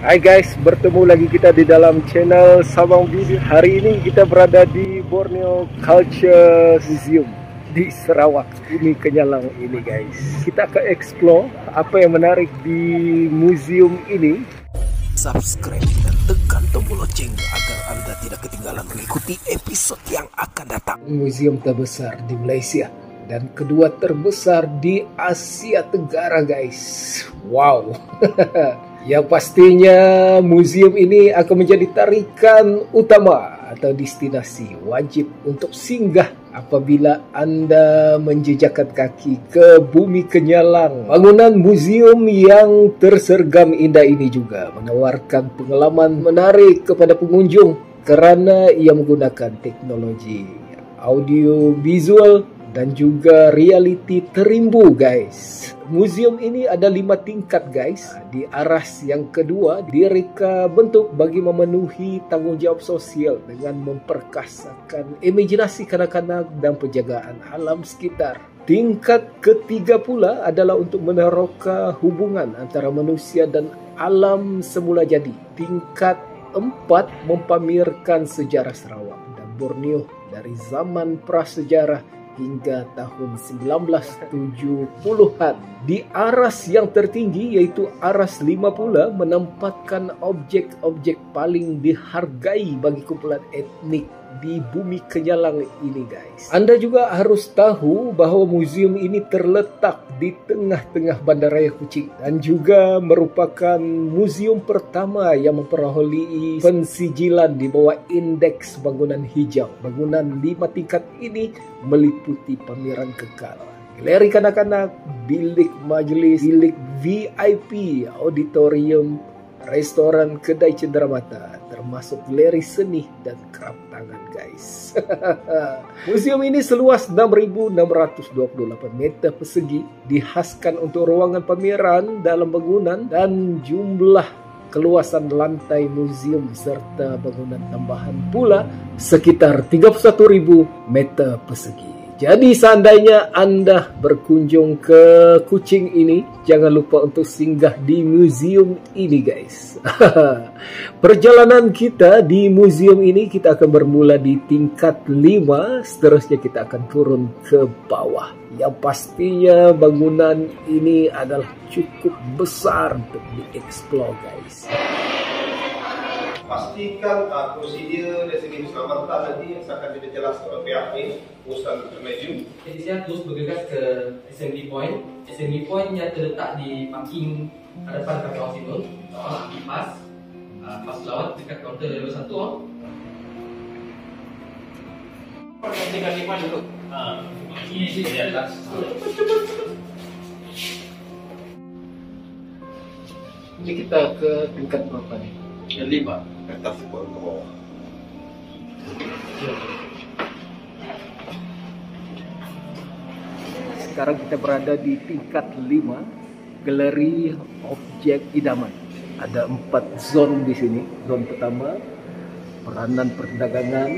Hai guys, bertemu lagi kita di dalam channel Sabang Video. Hari ini kita berada di Borneo Culture Museum di Sarawak, Bumi Kenyalang ini guys. Kita akan explore apa yang menarik di museum ini. Subscribe dan tekan tombol lonceng agar Anda tidak ketinggalan mengikuti episode yang akan datang. Museum terbesar di Malaysia dan kedua terbesar di Asia Tenggara guys. Wow. Yang pastinya museum ini akan menjadi tarikan utama atau destinasi wajib untuk singgah apabila Anda menjejakkan kaki ke Bumi Kenyalang. Bangunan museum yang tersergam indah ini juga menawarkan pengalaman menarik kepada pengunjung kerana ia menggunakan teknologi audio visual dan juga realiti terimbu guys. Museum ini ada 5 tingkat guys. Di aras yang kedua direka bentuk bagi memenuhi tanggungjawab sosial dengan memperkasakan imajinasi kanak-kanak dan penjagaan alam sekitar. Tingkat ketiga pula adalah untuk meneroka hubungan antara manusia dan alam semula jadi. Tingkat 4 mempamerkan sejarah Sarawak dan Borneo dari zaman prasejarah hingga tahun 1970-an. Di aras yang tertinggi iaitu aras 5 pula menempatkan objek-objek paling dihargai bagi kumpulan etnik di Bumi Kenyalang ini guys. Anda juga harus tahu bahawa museum ini terletak di tengah-tengah Bandaraya Kuching dan juga merupakan museum pertama yang memperoleh pensijilan di bawah indeks bangunan hijau. Bangunan 5 tingkat ini meliputi pameran kekal, galeri kanak-kanak, bilik majlis, bilik VIP, auditorium, restoran, kedai cenderamata, termasuk galeri seni dan kerap tangan guys. Museum ini seluas 6.628 meter persegi, dihaskan untuk ruangan pameran dalam bangunan dan jumlah keluasan lantai museum serta bangunan tambahan pula sekitar 31.000 meter persegi. Jadi seandainya Anda berkunjung ke Kuching ini, jangan lupa untuk singgah di museum ini guys. Perjalanan kita di museum ini kita akan bermula di tingkat 5, seterusnya kita akan turun ke bawah. Yang pastinya bangunan ini adalah cukup besar untuk dieksplor guys. Pastikan prosedur dari segi keselamatan nanti akan dijelaskan oleh pihak ini urusan maju. Jadi saya terus bergegas ke assembly point. Assembly point yang terletak di parking hadapan kafe Oxynon. Pas lawat dekat kaunter level 1 tinggal 5 dulu. Ini sih di atas. Ini kita ke tingkat berapa nih? Yang 5 atas ke bawah. Sekarang kita berada di tingkat 5, galeri objek idaman. Ada 4 zon di sini. Zon pertama peranan perdagangan,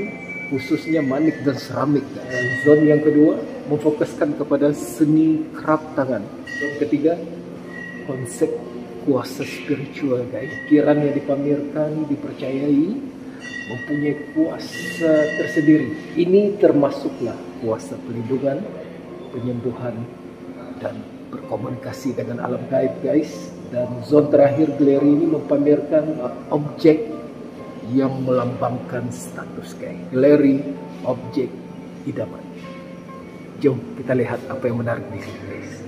khususnya manik dan seramik. Dan zon yang kedua memfokuskan kepada seni kerap tangan. Zon ketiga konsep kuasa spiritual guys. Pikiran yang dipamerkan dipercayai mempunyai kuasa tersendiri. Ini termasuklah kuasa pelindungan, penyembuhan dan berkomunikasi dengan alam gaib guys. Dan zon terakhir galeri ini mempamerkan objek yang melambangkan status guys. Galeri objek idaman. Jom kita lihat apa yang menarik di sini guys.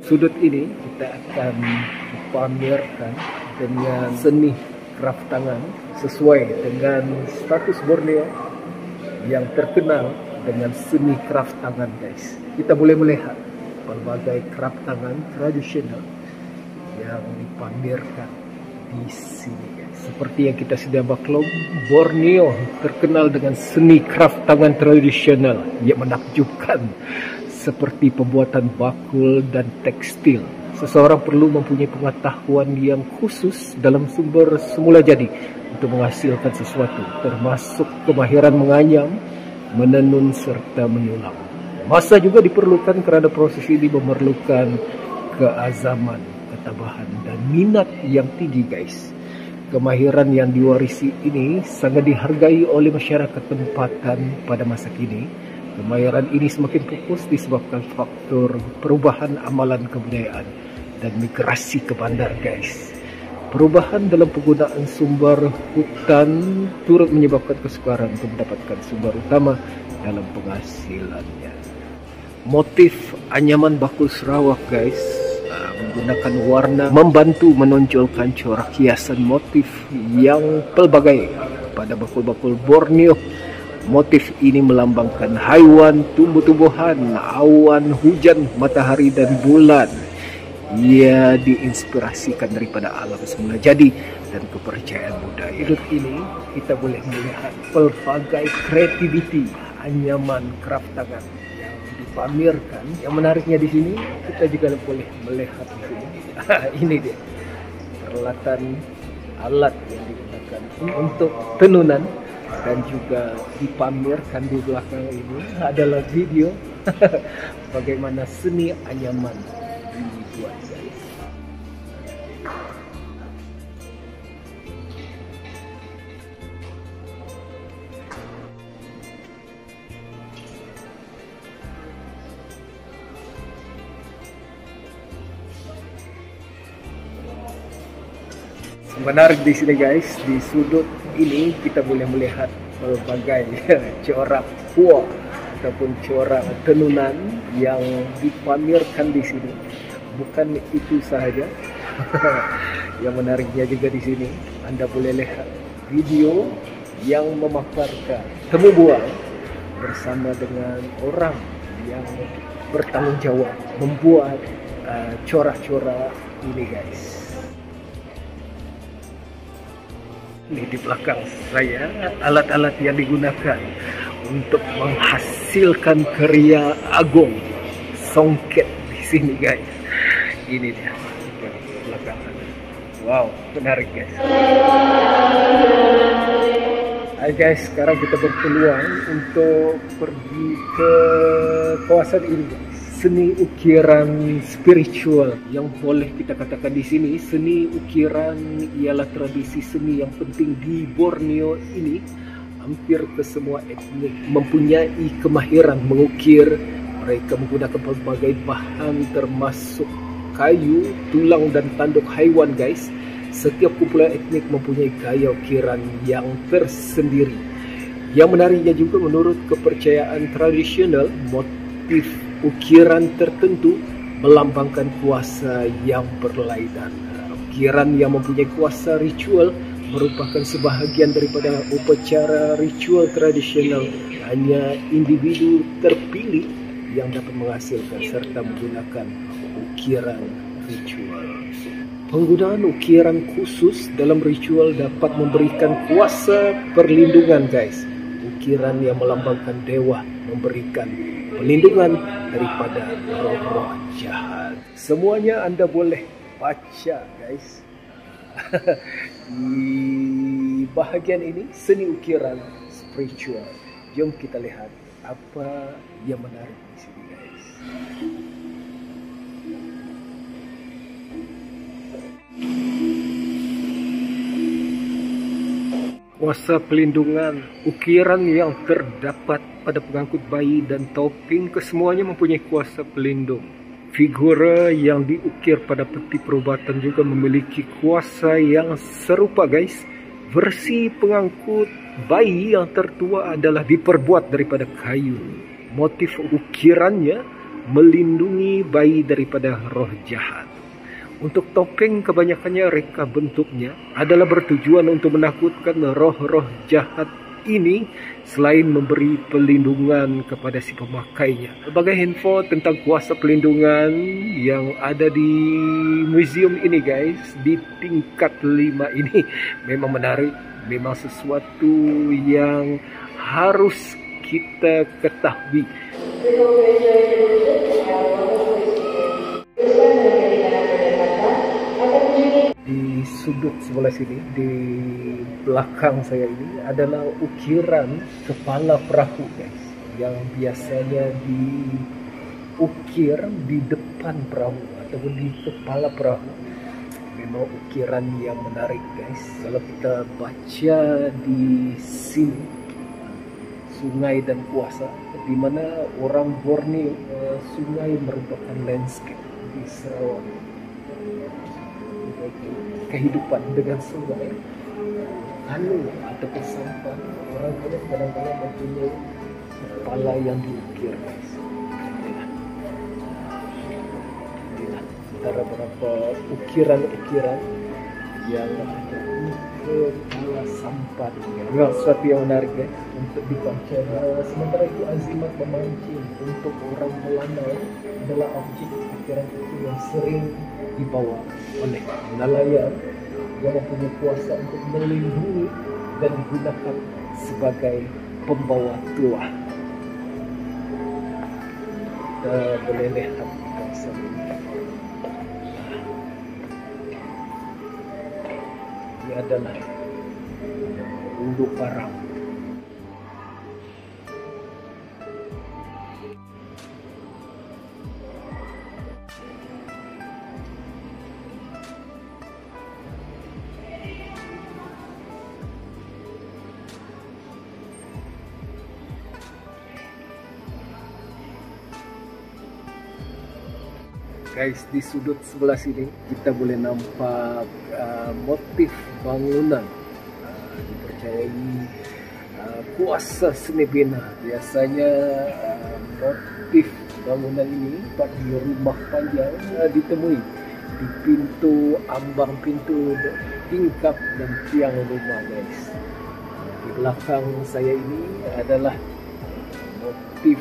sudut ini kita akan pamerkan dengan seni craft tangan sesuai dengan status Borneo yang terkenal dengan seni craft tangan, guys. Kita boleh melihat pelbagai craft tangan tradisional yang dipamerkan di sini, guys. Seperti yang kita sudah maklum, Borneo terkenal dengan seni craft tangan tradisional yang menakjubkan, seperti pembuatan bakul dan tekstil. Seseorang perlu mempunyai pengetahuan yang khusus dalam sumber semula jadi untuk menghasilkan sesuatu, termasuk kemahiran menganyam, menenun serta menyulam. Masa juga diperlukan kerana proses ini memerlukan keazaman, ketabahan dan minat yang tinggi, guys. Kemahiran yang diwarisi ini sangat dihargai oleh masyarakat tempatan pada masa kini. Kemahiran ini semakin fokus disebabkan faktor perubahan amalan kebudayaan dan migrasi ke bandar, guys. Perubahan dalam penggunaan sumber hutan turut menyebabkan kesukaran untuk mendapatkan sumber utama dalam penghasilannya. Motif anyaman bakul Sarawak, guys, menggunakan warna membantu menonjolkan corak hiasan motif yang pelbagai pada bakul-bakul Borneo. Motif ini melambangkan haiwan, tumbuh-tumbuhan, awan, hujan, matahari dan bulan. Ia diinspirasikan daripada alam semula jadi dan kepercayaan budaya. Sudut ini kita boleh melihat pelbagai kreativiti anyaman craft tangan yang dipamerkan. Yang menariknya di sini kita juga boleh melihat di sini. Ini dia peralatan alat yang digunakan untuk tenunan, dan juga dipamerkan di belakang ini adalah video bagaimana seni anyaman dibuat, guys. Menarik di sini, guys, di sudut ini kita boleh melihat berbagai corak puak ataupun corak tenunan yang dipamerkan di sini. Bukan itu sahaja, yang menariknya juga di sini Anda boleh lihat video yang memaparkan temu bual bersama dengan orang yang bertanggung jawab membuat corak-corak ini, guys. Ini di belakang saya alat-alat yang digunakan untuk menghasilkan karya agung songket di sini, guys. Ini dia di belakang sana. Wow, menarik, guys. Hai guys, sekarang kita berpeluang untuk pergi ke kawasan ini, guys. Seni ukiran spiritual yang boleh kita katakan di sini. Seni ukiran ialah tradisi seni yang penting di Borneo ini. Hampir ke semua etnik mempunyai kemahiran mengukir. Mereka menggunakan pelbagai bahan termasuk kayu, tulang dan tanduk haiwan, guys. Setiap kumpulan etnik mempunyai gaya ukiran yang tersendiri. Yang menariknya juga, menurut kepercayaan tradisional, motif ukiran tertentu melambangkan kuasa yang berlainan. Ukiran yang mempunyai kuasa ritual merupakan sebahagian daripada upacara ritual tradisional. Hanya individu terpilih yang dapat menghasilkan serta menggunakan ukiran ritual. Penggunaan ukiran khusus dalam ritual dapat memberikan kuasa perlindungan, guys. Ukiran yang melambangkan dewa memberikan perlindungan daripada roh-roh jahat. Semuanya Anda boleh baca, guys. Di bahagian ini seni ukiran spiritual. Jom kita lihat apa yang menarik di sini, guys. Kuasa pelindungan, ukiran yang terdapat pada pengangkut bayi dan topeng, kesemuanya mempunyai kuasa pelindung. Figura yang diukir pada peti perubatan juga memiliki kuasa yang serupa, guys. Versi pengangkut bayi yang tertua adalah diperbuat daripada kayu. Motif ukirannya melindungi bayi daripada roh jahat. Untuk topeng kebanyakannya reka bentuknya adalah bertujuan untuk menakutkan roh-roh jahat ini selain memberi pelindungan kepada si pemakainya. Berbagai info tentang kuasa pelindungan yang ada di museum ini guys, di tingkat 5 ini memang menarik, memang sesuatu yang harus kita ketahui. Di sudut sebelah sini, di belakang saya ini adalah ukiran kepala perahu guys, yang biasanya diukir di depan perahu ataupun di kepala perahu. Memang ukiran yang menarik guys. Kalau kita baca di sini, sungai dan kuasa, di mana orang Borneo, sungai merupakan landscape di Sarawak. Kehidupan dengan sungai, anu ataupun sampah, orang kadang-kadang mempunyai kepala yang diukir guys. Inilah antara beberapa ukiran-ukiran yang ada di kepala sampan. Memang sesuatu yang menarik guys untuk dibaca. Sementara itu azimat memancing untuk orang Melanau adalah objek ukiran itu yang sering dibawa oleh nelayan yang mempunyai kuasa untuk melindungi dan digunakan sebagai pembawa tuah. Kita boleh lihat kawasan ini. Ini adalah Ulu Parang. Guys, di sudut sebelah sini kita boleh nampak motif bangunan. Dipercayai kuasa seni bina. Biasanya motif bangunan ini di rumah panjang ditemui di pintu, ambang pintu, tingkap dan tiang rumah guys. Di belakang saya ini adalah motif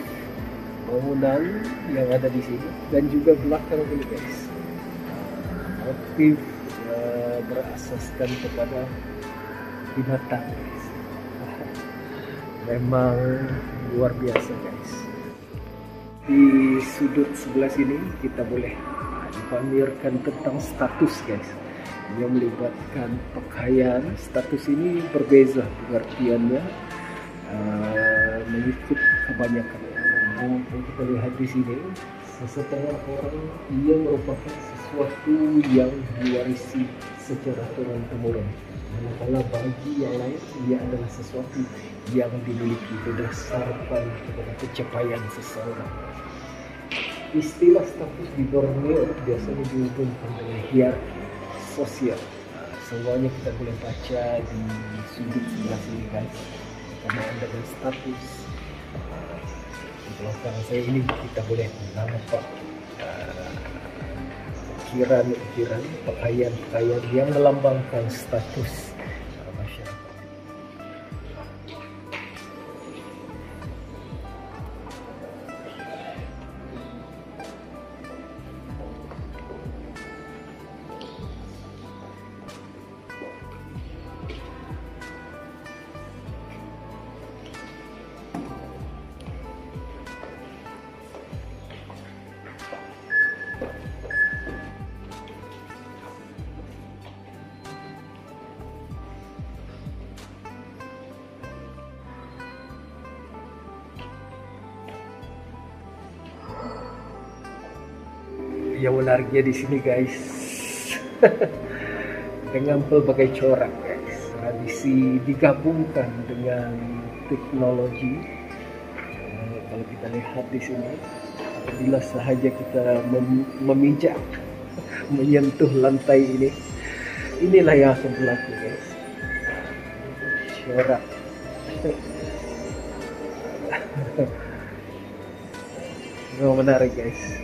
bangunan yang ada di sini, dan juga belakang ini guys, motif berasaskan kepada binatang guys. Memang luar biasa guys. Di sudut sebelah sini kita boleh dipamerkan tentang status guys, yang melibatkan pakaian. Status ini berbeza pengertiannya mengikut kebanyakan. Kita lihat di sini, sesetengah orang ia merupakan sesuatu yang diwarisi secara turun-temurun, manakala bagi yang lain ia adalah sesuatu yang dimiliki berdasarkan kepada pencapaian seseorang. Istilah status di Borneo biasanya dihubungkan dengan hierarki sosial. Semuanya kita boleh baca di sudut sebelah sini guys, karena dengan status. Di belakang saya ini kita boleh nampak ukiran-ukiran, pakaian-pakaian yang melambangkan status masyarakat. Yang menariknya di sini guys, dengan pelbagai corak guys, tradisi digabungkan dengan teknologi. Kalau kita lihat di sini, apabila sahaja kita memijak, menyentuh lantai ini, inilah yang akan berlaku guys. Corak. Memang menarik guys,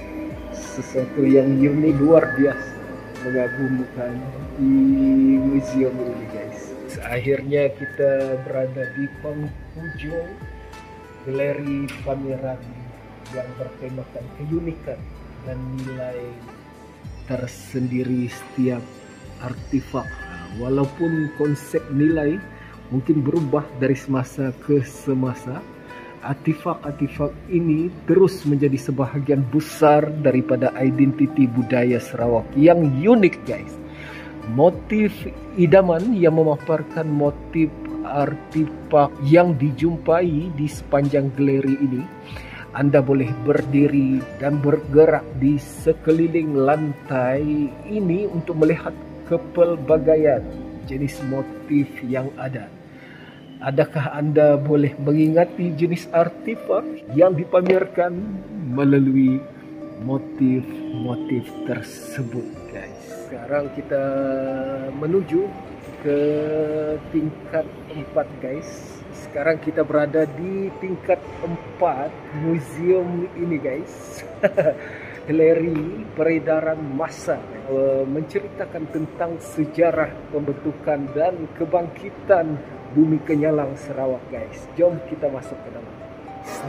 sesuatu yang unik luar biasa mengagumkan di museum ini guys. Akhirnya kita berada di penghujung galeri pameran yang bertemakan keunikan dan nilai tersendiri setiap artefak. Walaupun konsep nilai mungkin berubah dari semasa ke semasa, artefak-artefak ini terus menjadi sebahagian besar daripada identiti budaya Sarawak yang unik guys. Motif idaman yang memaparkan motif artefak yang dijumpai di sepanjang galeri ini. Anda boleh berdiri dan bergerak di sekeliling lantai ini untuk melihat kepelbagaian jenis motif yang ada. Adakah Anda boleh mengingati jenis artefak yang dipamerkan melalui motif-motif tersebut guys? Sekarang kita menuju ke tingkat 4 guys. Sekarang kita berada di tingkat 4 museum ini guys. Galeri peredaran massa menceritakan tentang sejarah pembentukan dan kebangkitan Bumi Kenyalang Sarawak guys. Jom kita masuk ke dalam.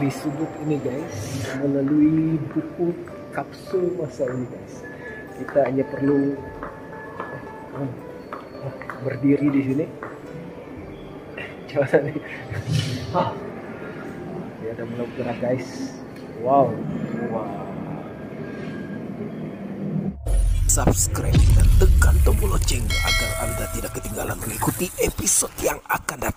Di sudut ini guys, melalui buku kapsul masa ini guys, kita hanya perlu berdiri di sini. Coba nih. Dia ada mulai bergerak guys. Wow. Subscribe dan tekan tombol lonceng agar Anda tidak ketinggalan mengikuti episode yang akan datang.